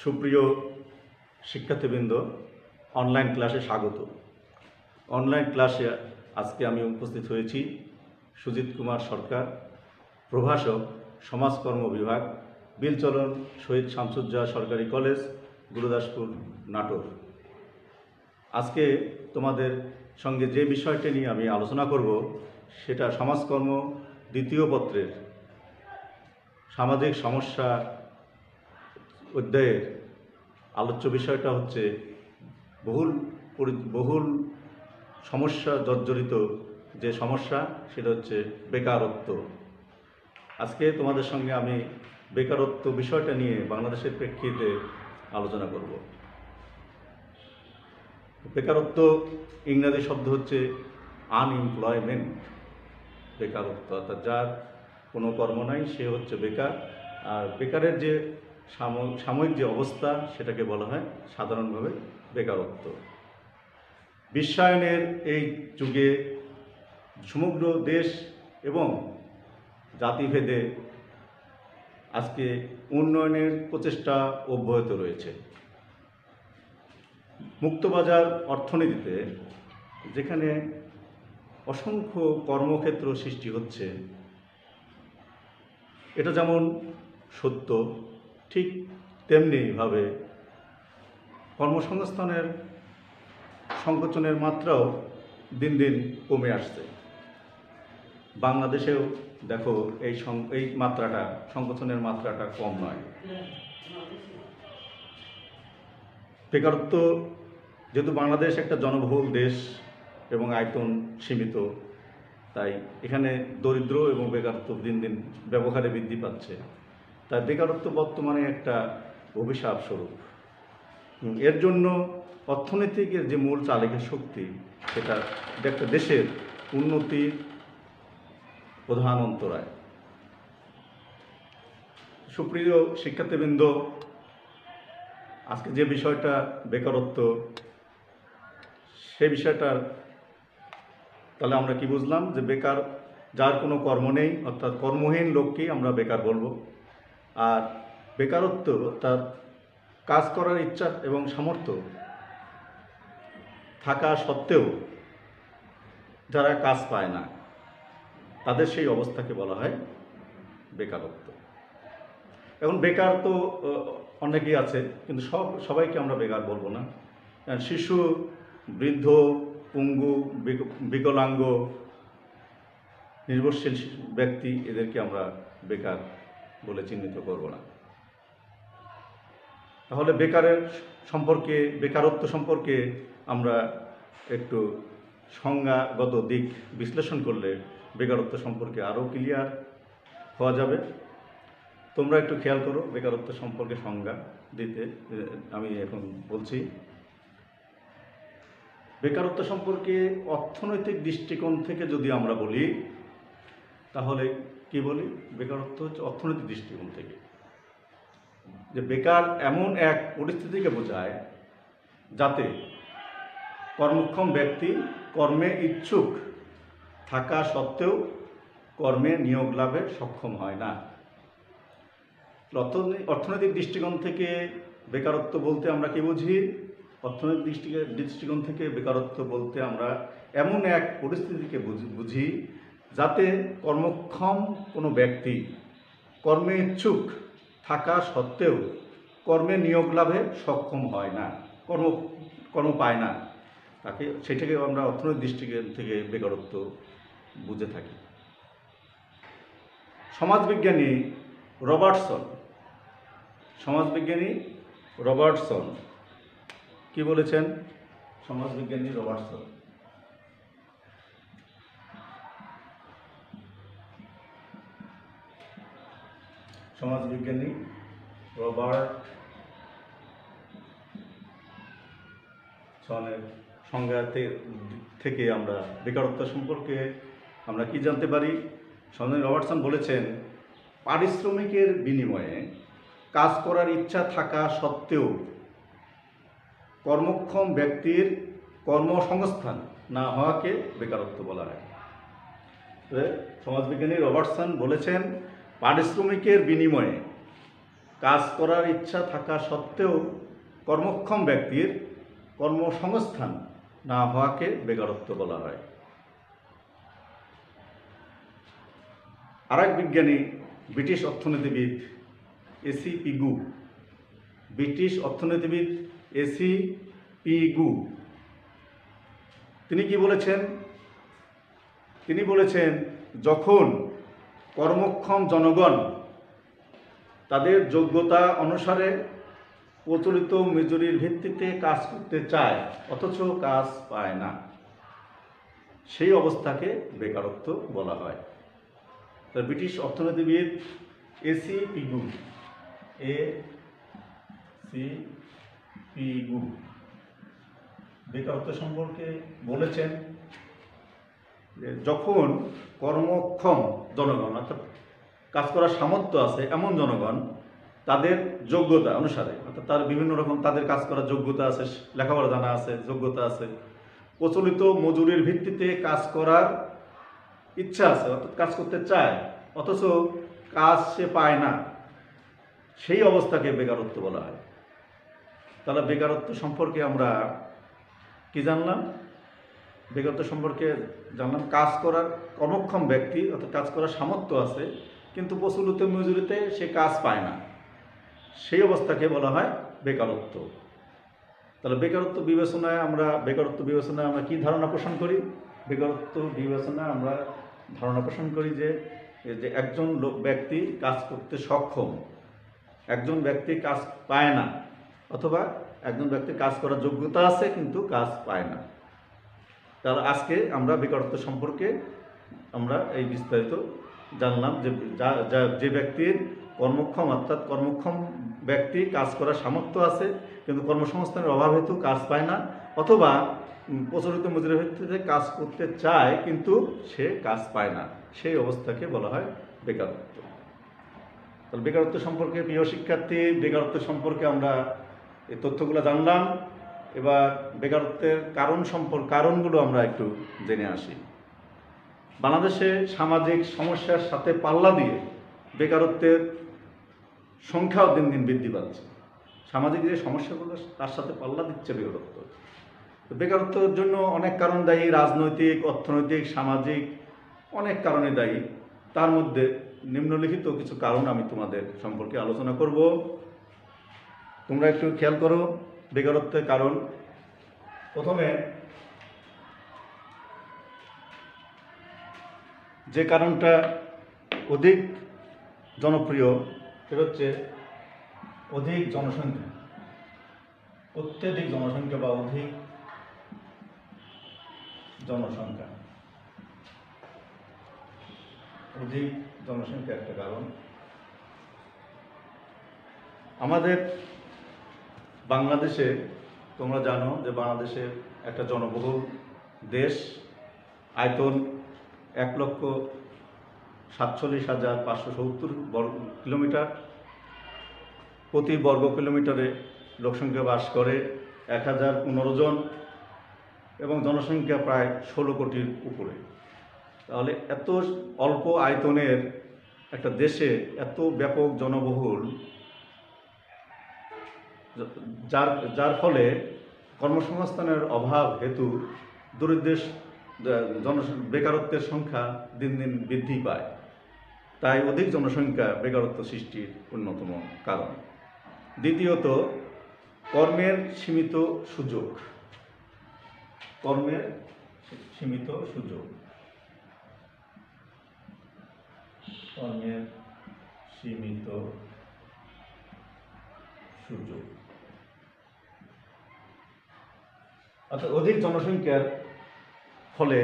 সুপ্রিয় শিক্ষার্থীবৃন্দ, অনলাইন ক্লাসে স্বাগত। অনলাইন ক্লাসে আজকে আমি উপস্থিত হয়েছি সুজিত কুমার সরকার, প্রভাষক, সমাজকর্ম বিভাগ, বিলচলন শহীদ শামসুজ্জাহ সরকারি কলেজ, গুরুদাসপুর, নাটোর। আজকে তোমাদের সঙ্গে যে বিষয়টি নিয়ে আমি আলোচনা করব সেটা সমাজকর্ম দ্বিতীয় পত্রের সামাজিক সমস্যা অধ্যায়ের আলোচ্য বিষয়টা হচ্ছে বহুল সমস্যা জর্জরিত যে সমস্যা সেটা হচ্ছে বেকারত্ব। আজকে তোমাদের সঙ্গে আমি বেকারত্ব বিষয়টা নিয়ে বাংলাদেশের প্রেক্ষিতে আলোচনা করব। বেকারত্ব ইংরাজি শব্দ হচ্ছে আনএমপ্লয়মেন্ট। বেকারত্ব অর্থাৎ যার কোনো কর্ম নাই সে হচ্ছে বেকার। আর বেকারের যে সাময়িক যে অবস্থা সেটাকে বলা হয় সাধারণভাবে বেকারত্ব। বিশ্বায়নের এই যুগে সমগ্র দেশ এবং জাতিভেদে আজকে উন্নয়নের প্রচেষ্টা অব্যাহত রয়েছে। মুক্তবাজার অর্থনীতিতে যেখানে অসংখ্য কর্মক্ষেত্র সৃষ্টি হচ্ছে, এটা যেমন সত্য, ঠিক তেমনিভাবে কর্মসংস্থানের সংকোচনের মাত্রাও দিন দিন কমে আসছে। বাংলাদেশেও দেখো এই মাত্রাটা, সংকোচনের মাত্রাটা কম নয়। বেকারত্ব, যেহেতু বাংলাদেশ একটা জনবহুল দেশ এবং আয়তন সীমিত, তাই এখানে দরিদ্র এবং বেকারত্ব দিন দিন ব্যবহারে বৃদ্ধি পাচ্ছে। তাই বেকারত্ব বর্তমানে একটা অভিশাপ স্বরূপ। এর জন্য অর্থনৈতিকের যে মূল চালিকা শক্তি, সেটা একটা দেশের উন্নতির প্রধান অন্তরায়। সুপ্রিয় শিক্ষার্থীবৃন্দ, আজকে যে বিষয়টা বেকারত্ব, সেই বিষয়টার তাহলে আমরা কি বুঝলাম? যে বেকার যার কোনো কর্ম নেই, অর্থাৎ কর্মহীন লোককেই আমরা বেকার বলবো। আর বেকারত্ব তার কাজ করার ইচ্ছা এবং সামর্থ্য থাকা সত্ত্বেও যারা কাজ পায় না, তাদের সেই অবস্থাকে বলা হয় বেকারত্ব। এখন বেকার তো অনেকেই আছে, কিন্তু সবাইকে আমরা বেকার বলবো না। শিশু, বৃদ্ধ, পঙ্গু, বিকলাঙ্গ, নির্ভরশীল ব্যক্তি, এদেরকে আমরা বেকার বলে চিহ্নিত করব না। তাহলে বেকারত্ব সম্পর্কে আমরা একটু সংজ্ঞাগত দিক বিশ্লেষণ করলে বেকারত্ব সম্পর্কে আরও ক্লিয়ার হওয়া যাবে। তোমরা একটু খেয়াল করো, বেকারত্ব সম্পর্কে সংজ্ঞা দিতে আমি এখন বলছি। বেকারত্ব সম্পর্কে অর্থনৈতিক দৃষ্টিকোণ থেকে যদি আমরা বলি, তাহলে কি বলি? বেকারত্ব হচ্ছে অর্থনৈতিক দৃষ্টিকোণ থেকে, যে বেকার এমন এক পরিস্থিতিকে বোঝায় যাতে কর্মক্ষম ব্যক্তি কর্মে ইচ্ছুক থাকা সত্ত্বেও কর্মে নিয়োগ লাভে সক্ষম হয় না। অর্থনৈতিক দৃষ্টিকোণ থেকে বেকারত্ব বলতে আমরা কি বুঝি? অর্থনৈতিক দৃষ্টিকোণ থেকে বেকারত্ব বলতে আমরা এমন এক পরিস্থিতিকে বুঝি যাতে কর্মক্ষম কোনো ব্যক্তি কর্মে ইচ্ছুক থাকা সত্ত্বেও কর্মে নিয়োগ লাভে সক্ষম হয় না, কর্ম পায় না। সেটাকে আমরা অর্থনৈতিক দৃষ্টিকোণ থেকে বেকারত্ব বুঝে থাকি। সমাজবিজ্ঞানী রবার্টসন কি বলেছেন? সমাজবিজ্ঞানী রবার্টসন রবার্টসনের সংজ্ঞা থেকে আমরা বেকারত্ব সম্পর্কে আমরা কি জানতে পারি? রবার্টসন বলেছেন, পারিশ্রমিকের বিনিময়ে কাজ করার ইচ্ছা থাকা সত্ত্বেও কর্মক্ষম ব্যক্তির কর্মসংস্থান না হওয়াকে বেকারত্ব বলা হয়। সমাজবিজ্ঞানী রবার্টসন বলেছেন, পারিশ্রমিকের বিনিময়ে কাজ করার ইচ্ছা থাকা সত্ত্বেও কর্মক্ষম ব্যক্তির কর্মসংস্থান না হওয়াকে বেকারত্ব বলা হয়। আরেক বিজ্ঞানী ব্রিটিশ অর্থনীতিবিদ এসি পিগু তিনি কি বলেছেন? তিনি বলেছেন, যখন কর্মক্ষম জনগণ তাদের যোগ্যতা অনুসারে প্রচলিত মজুরির ভিত্তিতে কাজ করতে চায় অথচ কাজ পায় না, সেই অবস্থাকে বেকারত্ব বলা হয়। তো ব্রিটিশ অর্থনীতিবিদ এসি পিগু বেকারত্ব সম্পর্কে বলেছেন যে যখন কর্মক্ষম জনগণ অর্থাৎ কাজ করার সামর্থ্য আছে এমন জনগণ তাদের যোগ্যতা অনুসারে অর্থাৎ তার বিভিন্ন রকম তাদের কাজ করার যোগ্যতা আছে, লেখাপড়া জানা আছে, যোগ্যতা আছে, প্রচলিত মজুরির ভিত্তিতে কাজ করার ইচ্ছা আছে অর্থাৎ কাজ করতে চায় অথচ কাজ সে পায় না, সেই অবস্থাকে বেকারত্ব বলা হয়। তাহলে বেকারত্ব সম্পর্কে আমরা কি জানলাম? বেকারত্ব সম্পর্কে জানলাম কাজ করার কর্মক্ষম ব্যক্তি অর্থাৎ কাজ করার সামর্থ্য আছে কিন্তু প্রচলিত মজুরিতে সে কাজ পায় না, সেই অবস্থাকে বলা হয় বেকারত্ব। তাহলে বেকারত্ব বিবেচনায় আমরা কি ধারণা পোষণ করি? বেকারত্ব বিবেচনায় আমরা ধারণা পোষণ করি যে একজন ব্যক্তি কাজ করতে সক্ষম, একজন ব্যক্তি কাজ পায় না, অথবা একজন ব্যক্তির কাজ করার যোগ্যতা আছে কিন্তু কাজ পায় না। তাহলে আজকে আমরা বেকারত্ব সম্পর্কে আমরা এই বিস্তারিত জানলাম যে ব্যক্তির কর্মক্ষম অর্থাৎ কর্মক্ষম ব্যক্তি কাজ করার সামর্থ্য আছে কিন্তু কর্মসংস্থানের অভাব হেতু কাজ পায় না, অথবা প্রচলিত মজুরির ভিত্তিতে কাজ করতে চায় কিন্তু সে কাজ পায় না, সেই অবস্থাকে বলা হয় বেকারত্ব। তাহলে বেকারত্ব সম্পর্কে প্রিয় শিক্ষার্থী, বেকারত্ব সম্পর্কে আমরা এই তথ্যগুলো জানলাম। এবার বেকারত্বের কারণগুলো আমরা একটু জেনে আসি। বাংলাদেশে সামাজিক সমস্যার সাথে পাল্লা দিয়ে বেকারত্বের সংখ্যাও দিন দিন বৃদ্ধি পাচ্ছে। সামাজিক যে সমস্যাগুলো তার সাথে পাল্লা দিচ্ছে বেকারত্ব। বেকারত্বের জন্য অনেক কারণ দায়ী, রাজনৈতিক, অর্থনৈতিক, সামাজিক অনেক কারণে দায়ী। তার মধ্যে নিম্নলিখিত কিছু কারণ আমি তোমাদের সম্পর্কে আলোচনা করব, তোমরা একটু খেয়াল করো। বেকারত্বের কারণ, প্রথমে যে কারণটা অধিক জনপ্রিয় সেটা হচ্ছে অধিক জনসংখ্যা, অত্যধিক জনসংখ্যা বা অধিক জনসংখ্যা। অধিক জনসংখ্যা একটা কারণ। আমাদের বাংলাদেশে তোমরা জানো যে বাংলাদেশে একটা জনবহুল দেশ, আয়তন 1,47,570 বর্গ কিলোমিটার, প্রতি বর্গ কিলোমিটারে লোকসংখ্যা বাস করে 1015 জন এবং জনসংখ্যা প্রায় 16 কোটির উপরে। তাহলে এত অল্প আয়তনের একটা দেশে এত ব্যাপক জনবহুল, যার ফলে কর্মসংস্থানের অভাব হেতু বেকারত্বের সংখ্যা দিন দিন বৃদ্ধি পায়। তাই অধিক জনসংখ্যা বেকারত্ব সৃষ্টির অন্যতম কারণ। দ্বিতীয়ত, কর্মের সীমিত সুযোগ। কর্মের সীমিত সুযোগ। কর্মের সীমিত সুযোগ অর্থাৎ অধিক জনসংখ্যার ফলে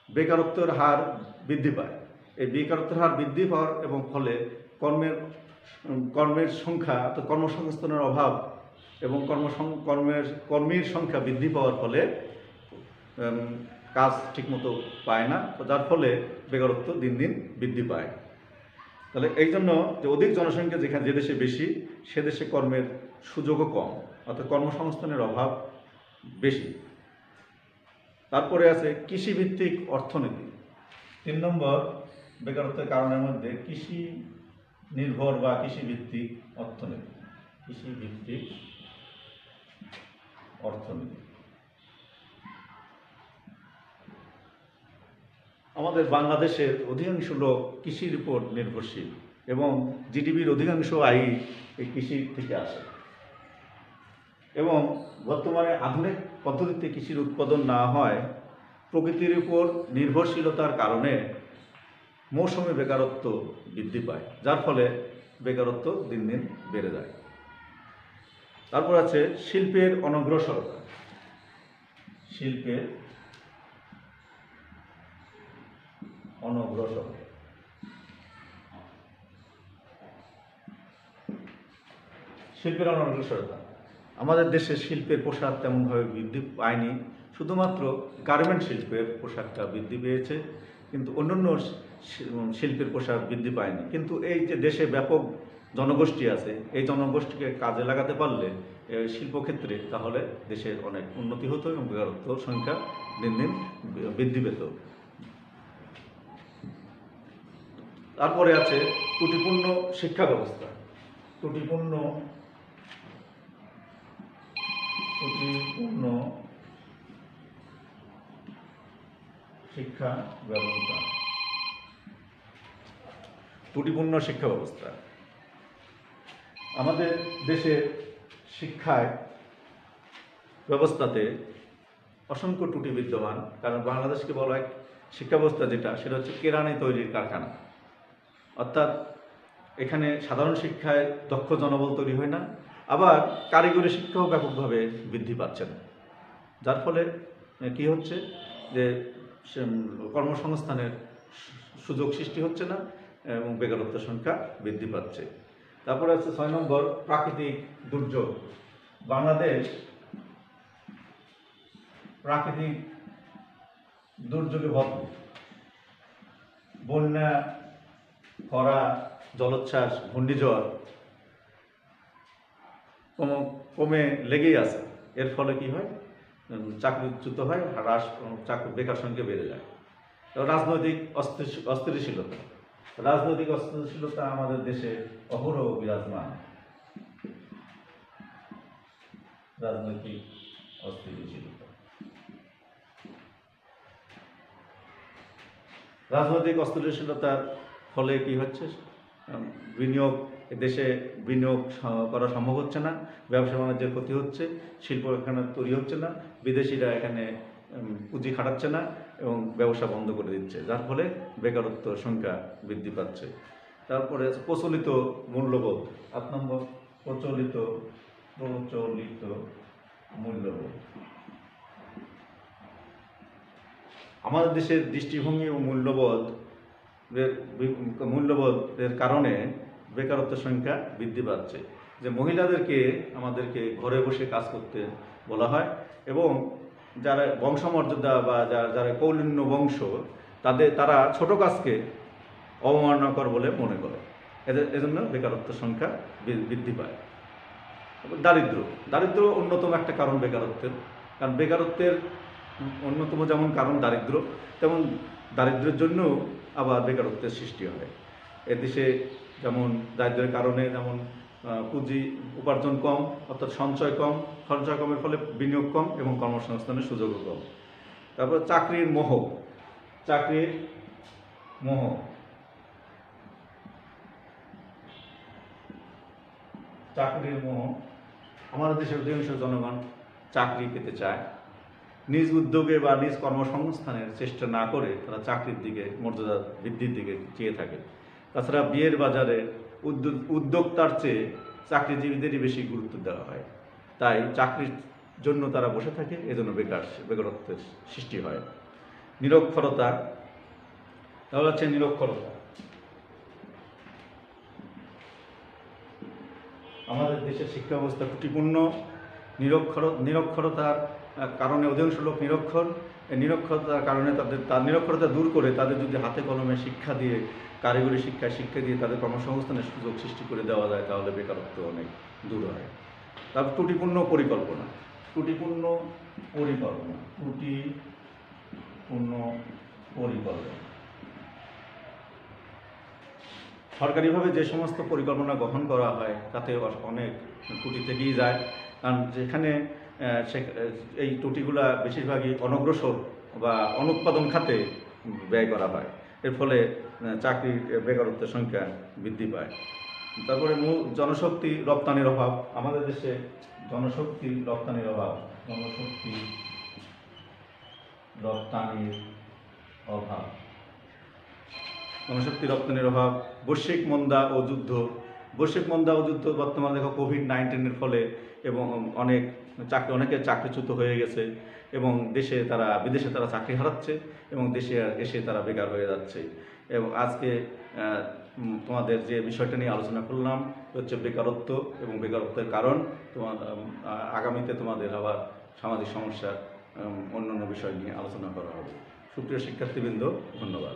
বেকারত্বের হার বৃদ্ধি পায়। এই বেকারত্বের হার বৃদ্ধি পাওয়ার এবং ফলে কর্মের সংখ্যা অর্থাৎ কর্মসংস্থানের অভাব এবং কর্মীর সংখ্যা বৃদ্ধি পাওয়ার ফলে কাজ ঠিকমতো পায় না, যার ফলে বেকারত্ব দিন দিন বৃদ্ধি পায়। তাহলে এই জন্য যে অধিক জনসংখ্যা যে দেশে বেশি সে দেশে কর্মের সুযোগও কম, অর্থাৎ কর্মসংস্থানের অভাব বেশি। তারপরে আছে কৃষিভিত্তিক অর্থনীতি। 3 নম্বর বেকারত্বের কারণের মধ্যে কৃষি নির্ভর বা কৃষিভিত্তিক অর্থনীতি। কৃষিভিত্তিক অর্থনীতি। আমাদের বাংলাদেশের অধিকাংশ লোক কৃষির উপর নির্ভরশীল এবং জিডিপির অধিকাংশ আয়ই এই কৃষি থেকে আসে এবং বর্তমানে আধুনিক পদ্ধতিতে কৃষির উৎপাদন না হয় প্রকৃতির উপর নির্ভরশীলতার কারণে মৌসুমী বেকারত্ব বৃদ্ধি পায়, যার ফলে বেকারত্ব দিন দিন বেড়ে যায়। তারপর আছে শিল্পের অনগ্রসরতা। শিল্পের অনগ্রসরতা। শিল্পের অনগ্রসরতা। আমাদের দেশের শিল্পের প্রসার তেমনভাবে বৃদ্ধি পায়নি, শুধুমাত্র গার্মেন্ট শিল্পের পোশাকটা বৃদ্ধি পেয়েছে, কিন্তু অন্যান্য শিল্পের প্রসার বৃদ্ধি পায়নি। কিন্তু এই যে দেশে ব্যাপক জনগোষ্ঠী আছে, এই জনগোষ্ঠীকে কাজে লাগাতে পারলে শিল্পক্ষেত্রে, তাহলে দেশের অনেক উন্নতি হতো এবং বেকারত্ব সংখ্যা দিন দিন বৃদ্ধি পেত। তারপরে আছে ত্রুটিপূর্ণ শিক্ষা ব্যবস্থা। ত্রুটিপূর্ণ শিক্ষা ব্যবস্থা। ত্রুটিপূর্ণ শিক্ষা ব্যবস্থা। আমাদের দেশের শিক্ষায় ব্যবস্থাতে অসংখ্য ত্রুটি বিদ্যমান, কারণ বাংলাদেশকে বলা হয় শিক্ষা ব্যবস্থা যেটা, সেটা হচ্ছে কেরানি তৈরির কারখানা। অর্থাৎ এখানে সাধারণ শিক্ষায় দক্ষ জনবল তৈরি হয় না, আবার কারিগরি শিক্ষাও ব্যাপকভাবে বৃদ্ধি পাচ্ছে না, যার ফলে কি হচ্ছে যে কর্মসংস্থানের সুযোগ সৃষ্টি হচ্ছে না এবং বেকারত্বের সংখ্যা বৃদ্ধি পাচ্ছে। তারপরে আছে 6 নম্বর প্রাকৃতিক দুর্যোগ। বাংলাদেশ প্রাকৃতিক দুর্যোগে ভরপুর। বন্যা, খরা, জলোচ্ছ্বাস, ঘূর্ণিঝড় কমে লেগেই আছে। এর ফলে কি হয়, চাকরিচ্যুত হয়, বেকার সংখ্যা বেড়ে যায়। রাজনৈতিক অস্থিতিশীলতা। রাজনৈতিক অস্থিতিশীলতা আমাদের দেশে অহরহ বিরাজমান। রাজনৈতিক অস্থিতিশীলতা। রাজনৈতিক অস্থিতিশীলতার ফলে কি হচ্ছে, বিনিয়োগ, দেশে বিনিয়োগ করা সম্ভব হচ্ছে না, ব্যবসা বাণিজ্যের ক্ষতি হচ্ছে, শিল্প কারখানা তৈরি হচ্ছে না, বিদেশিরা এখানে পুঁজি খাটাচ্ছে না এবং ব্যবসা বন্ধ করে দিচ্ছে, যার ফলে বেকারত্ব সংখ্যা বৃদ্ধি পাচ্ছে। তারপরে প্রচলিত মূল্যবোধ। 8 নম্বর প্রচলিত মূল্যবোধ। আমাদের দেশের দৃষ্টিভঙ্গি ও মূল্যবোধের কারণে বেকারত্বের সংখ্যা বৃদ্ধি পাচ্ছে। যে মহিলাদেরকে আমাদেরকে ঘরে বসে কাজ করতে বলা হয় এবং যারা বংশমর্যাদা বা যারা কৌলিন্য বংশ, তারা ছোট কাজকে অবমাননাকর বলে মনে করে, এজন্য বেকারত্বের সংখ্যা বৃদ্ধি পায়। দারিদ্র অন্যতম একটা কারণ বেকারত্বের। কারণ বেকারত্বের অন্যতম যেমন কারণ দারিদ্র, তেমন দারিদ্রের জন্য আবার বেকারত্বের সৃষ্টি হয়। এদেশে যেমন দারিদ্রের কারণে যেমন পুঁজি উপার্জন কম, অর্থাৎ সঞ্চয় কমের ফলে বিনিয়োগ কম এবং কর্মসংস্থানের সুযোগও কম। তারপর চাকরির মোহ। আমাদের দেশের অধিকাংশ জনগণ চাকরি পেতে চায়, নিজ উদ্যোগে বা নিজ কর্মসংস্থানের চেষ্টা না করে তারা চাকরির দিকে, মর্যাদা বৃদ্ধির দিকে চেয়ে থাকে। তাছাড়া বিয়ের বাজারে উদ্যোক্তার চেয়ে চাকরিজীবীদেরই বেশি গুরুত্ব দেওয়া হয়, তাই চাকরির জন্য তারা বসে থাকে, এজন্য বেকারত্বের সৃষ্টি হয়। নিরক্ষরতা। তাহলে হচ্ছে নিরক্ষরতা। আমাদের দেশের শিক্ষা ব্যবস্থা ত্রুটিপূর্ণ। নিরক্ষরতার কারণে অধিকাংশ লোক নিরক্ষর। নিরক্ষরতার কারণে তার নিরক্ষরতা দূর করে তাদের যদি হাতে কলমে শিক্ষা দিয়ে, কারিগরি শিক্ষা দিয়ে তাদের কর্মসংস্থানের সুযোগ সৃষ্টি করে দেওয়া যায়, তাহলে বেকারত্ব অনেক দূর হয়। তারপর ত্রুটিপূর্ণ পরিকল্পনা। সরকারিভাবে যে সমস্ত পরিকল্পনা গ্রহণ করা হয় তাতে অনেক ত্রুটি থেকেই যায়, কারণ যেখানে এই ত্রুটিগুলা বেশিরভাগই অনগ্রসর বা অনুৎপাদন খাতে ব্যয় করা হয়। এর ফলে চাকরির বেকারত্বের সংখ্যা বৃদ্ধি পায়। তারপরে মূল জনশক্তি রপ্তানির অভাব। আমাদের দেশে জনশক্তি রপ্তানির অভাব, জনশক্তি রপ্তানির অভাব, জনশক্তি রপ্তানির অভাব, বৈশ্বিক মন্দা ও যুদ্ধ। বৈশ্বিক মন্দা ও যুদ্ধ বর্তমানে দেখো কোভিড-19-এর ফলে এবং অনেকের চাকরিচ্যুত হয়ে গেছে এবং বিদেশে তারা চাকরি হারাচ্ছে এবং দেশে এসে তারা বেকার হয়ে যাচ্ছে। এবং আজকে তোমাদের যে বিষয়টা নিয়ে আলোচনা করলাম হচ্ছে বেকারত্ব এবং বেকারত্বের কারণ। আগামীতে তোমাদের আবার সামাজিক সমস্যা অন্যান্য বিষয় নিয়ে আলোচনা করা হবে। সুপ্রিয় শিক্ষার্থীবৃন্দ, ধন্যবাদ।